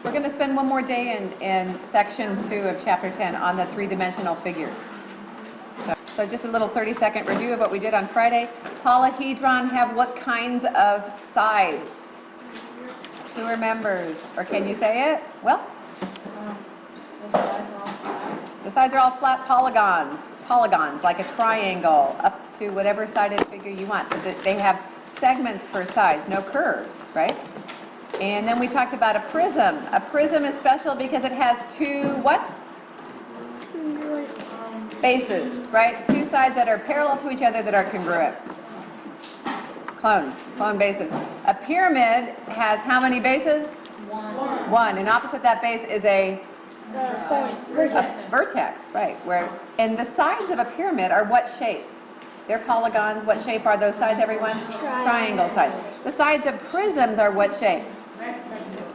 We're going to spend one more day in section 2 of chapter 10 on the three-dimensional figures. So just a little 30-second review of what we did on Friday. Polyhedron have what kinds of sides? Who remembers? Or can you say it? Well? The sides are all flat polygons. Polygons, like a triangle, up to whatever sided figure you want. They have segments for sides, no curves, right? And then we talked about a prism. A prism is special because it has two whats? Bases, right? Two sides that are parallel to each other that are congruent. Clone bases. A pyramid has how many bases? One. And opposite that base is a vertex, right? And the sides of a pyramid are what shape? They're polygons. What shape are those sides, everyone? Triangle sides. The sides of prisms are what shape?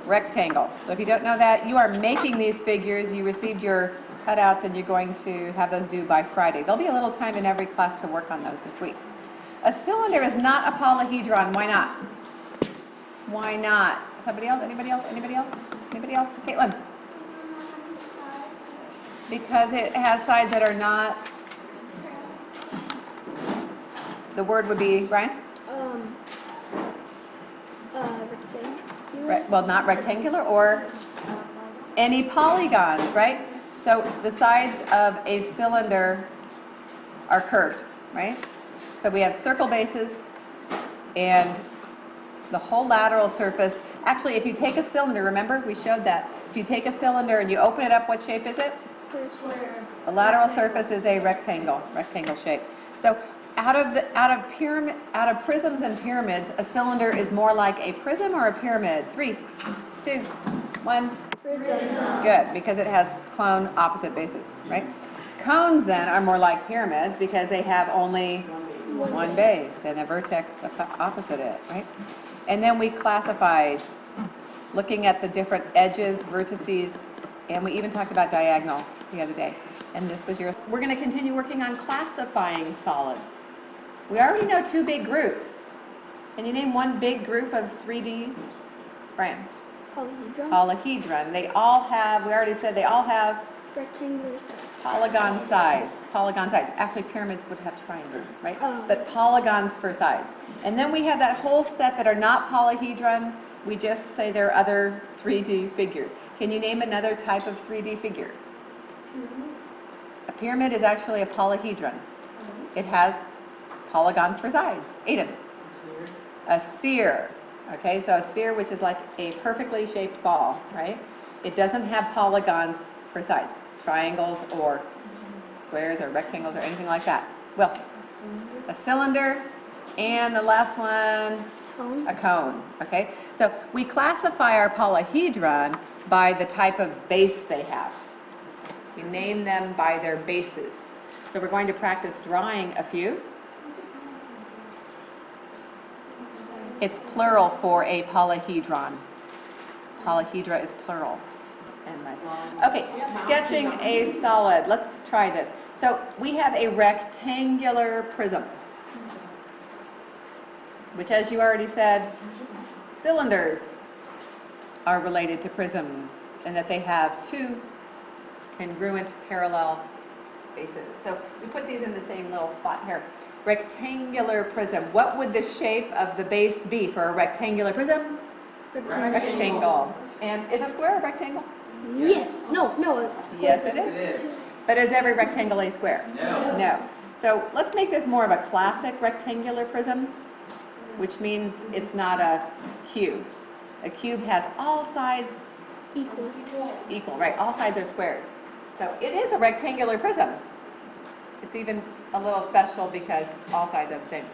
Rectangle. So if you don't know that, you are making these figures. You received your cutouts and you're going to have those due by Friday. There'll be a little time in every class to work on those this week. A cylinder is not a polyhedron. Why not? Why not? Somebody else? Anybody else? Anybody else? Anybody else? Caitlin? Because it has sides that are not, the word would be, Brian? Rectangular. Well, not rectangular or any polygons, right? So the sides of a cylinder are curved, right? So we have circle bases and the whole lateral surface. Actually, if you take a cylinder, remember we showed that. If you take a cylinder and you open it up, what shape is it? Square. The lateral surface is a rectangle shape. So out of prisms and pyramids, a cylinder is more like a prism or a pyramid. 3, 2, 1. Prism. Good, because it has clone opposite bases, right? Cones then are more like pyramids because they have only one base and a vertex opposite it, right? And then we classified, looking at the different edges, vertices, and we even talked about diagonal the other day. And this was yours. We're going to continue working on classifying solids. We already know 2 big groups. Can you name one big group of 3Ds? Brian? Polyhedron. Polyhedron. They all have, we already said they all have Rectangular sides. polygon sides. Polygon sides. Actually, pyramids would have triangles, right? Oh. But polygons for sides. And then we have that whole set that are not polyhedron. We just say there are other 3D figures. Can you name another type of 3D figure? A pyramid is actually a polyhedron. It has polygons for sides. Aiden? A sphere. Okay, so a sphere, which is like a perfectly shaped ball, right? It doesn't have polygons for sides. Triangles or squares or rectangles or anything like that. Well, a cylinder, and the last one, a cone. Okay, so we classify our polyhedron by the type of base they have. We name them by their bases. So we're going to practice drawing a few. It's plural for a polyhedron. Polyhedra is plural. Okay, sketching a solid. Let's try this. So we have a rectangular prism, which, as you already said, cylinders are related to prisms in that they have 2 congruent parallel bases. So we put these in the same little spot here. Rectangular prism. What would the shape of the base be for a rectangular prism? Rectangle. And is a square a rectangle? Yes. No. Yes, it is. But is every rectangle a square? No. So let's make this more of a classic rectangular prism, which means it's not a cube. A cube has all sides equal, right? All sides are squares. So it is a rectangular prism. It's even a little special because all sides are the same.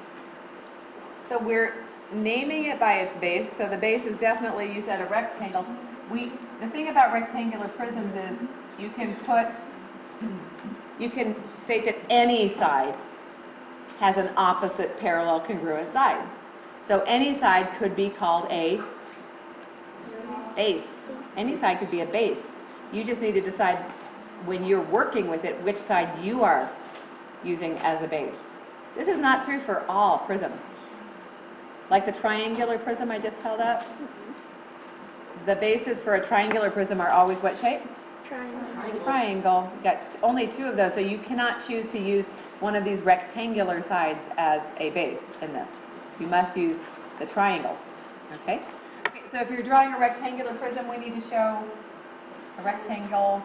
So we're naming it by its base. So the base is definitely, you said, a rectangle. The thing about rectangular prisms is you can state that any side has an opposite parallel congruent side. So any side could be called a base. Any side could be a base. You just need to decide when you're working with it which side you are using as a base. This is not true for all prisms. Like the triangular prism I just held up. the bases for a triangular prism are always what shape? Triangle. Triangle. You got only 2 of those, so you cannot choose to use one of these rectangular sides as a base in this. You must use the triangles, okay? Okay, so if you're drawing a rectangular prism, we need to show a rectangle.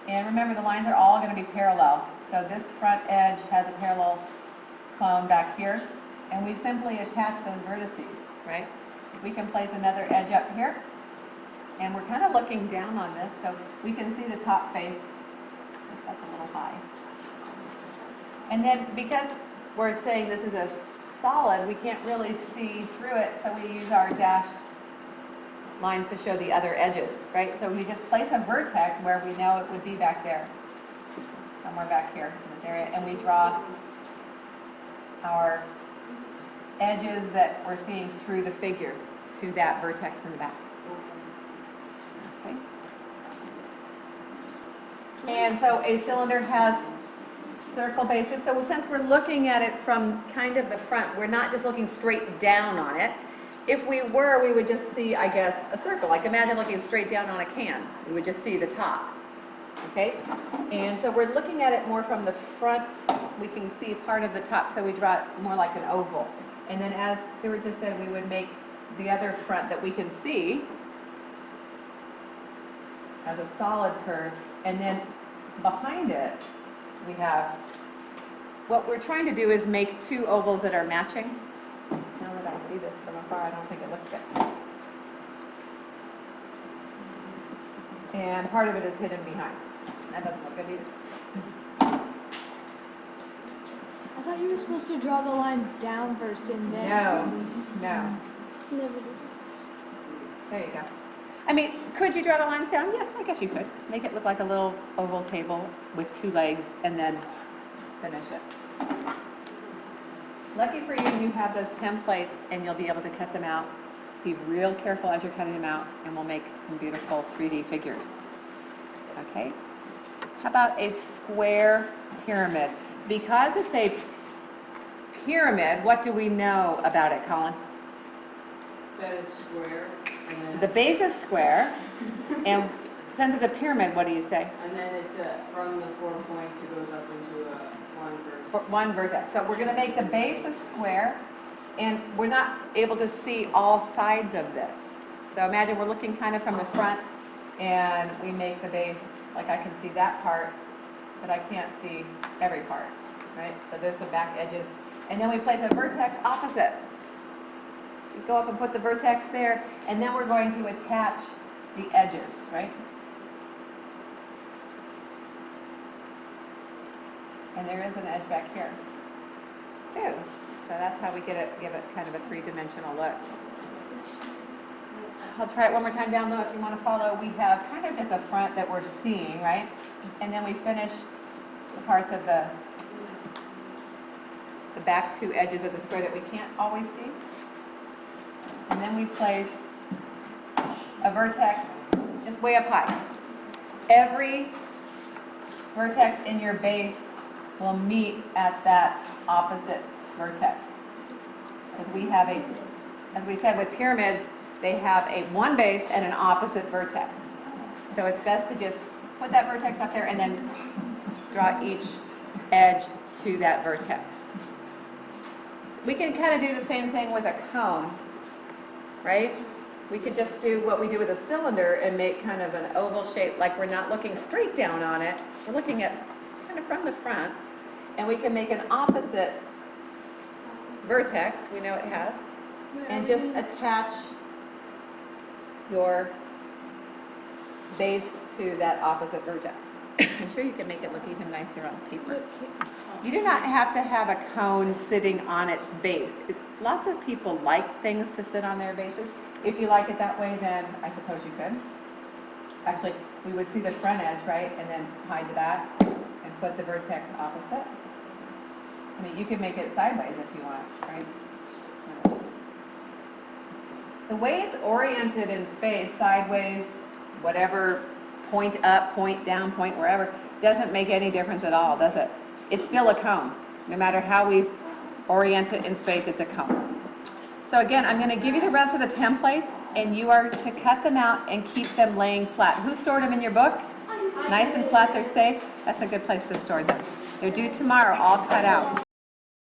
And remember, the lines are all going to be parallel. So this front edge has a parallel cone back here, and we simply attach those vertices, right? We can place another edge up here, and we're kind of looking down on this, so we can see the top face. Oops, that's a little high. And then because we're saying this is a solid, we can't really see through it, so we use our dashed lines to show the other edges, right? So we just place a vertex where we know it would be back there, somewhere back here in this area, and we draw our edges that we're seeing through the figure to that vertex in the back. Okay. And so a cylinder has circle bases. So since we're looking at it from kind of the front, we're not just looking straight down on it. If we were, we would just see, I guess, a circle. Like imagine looking straight down on a can. We would just see the top. Okay? And so we're looking at it more from the front. We can see part of the top, so we draw it more like an oval. And then as Stuart just said, we would make the other front that we can see as a solid curve. And then behind it, we have, what we're trying to do is make 2 ovals that are matching. Now that I see this from afar, I don't think it looks good. And part of it is hidden behind. That doesn't look good either. I thought you were supposed to draw the lines down first and then. No. Never do. There you go. I mean, could you draw the lines down? Yes, I guess you could. Make it look like a little oval table with 2 legs and then finish it. Lucky for you, you have those templates and you'll be able to cut them out. Be real careful as you're cutting them out, and we'll make some beautiful 3D figures. Okay? How about a square pyramid? Because it's a pyramid, what do we know about it, Colin? That it's square, and then, The base is square, and since it's a pyramid, what do you say? and then it's from the 4 points, it goes up into a one verse. One vertex. So we're going to make the base a square, and we're not able to see all sides of this. So imagine we're looking kind of from the front, and we make the base, like I can see that part, but I can't see every part, right? So there's the back edges. And then we place a vertex opposite. We go up and put the vertex there, and then we're going to attach the edges, right? And there is an edge back here, too. So that's how we give it kind of a 3-dimensional look. I'll try it one more time down low if you want to follow. We have kind of just the front that we're seeing, right? And then we finish the parts of the back 2 edges of the square that we can't always see. And then we place a vertex just way up high. Every vertex in your base will meet at that opposite vertex. Because we have as we said with pyramids, they have one base and an opposite vertex. So it's best to just put that vertex up there and then draw each edge to that vertex. We can kind of do the same thing with a cone, right? We could just do what we do with a cylinder and make kind of an oval shape, like we're not looking straight down on it. We're looking at kind of from the front, and we can make an opposite vertex, we know it has, and just attach your base to that opposite vertex. I'm sure you can make it look even nicer on paper. You do not have to have a cone sitting on its base. Lots of people like things to sit on their bases. If you like it that way, then I suppose you could. Actually, we would see the front edge, right, and then hide the back and put the vertex opposite. I mean, you could make it sideways if you want, right? The way it's oriented in space, sideways, whatever, point up, point down, point wherever, doesn't make any difference at all, does it? It's still a cone. No matter how we orient it in space, it's a cone. So again, I'm gonna give you the rest of the templates, and you are to cut them out and keep them laying flat. Who stored them in your book? Nice and flat, they're safe? That's a good place to store them. They're due tomorrow, all cut out.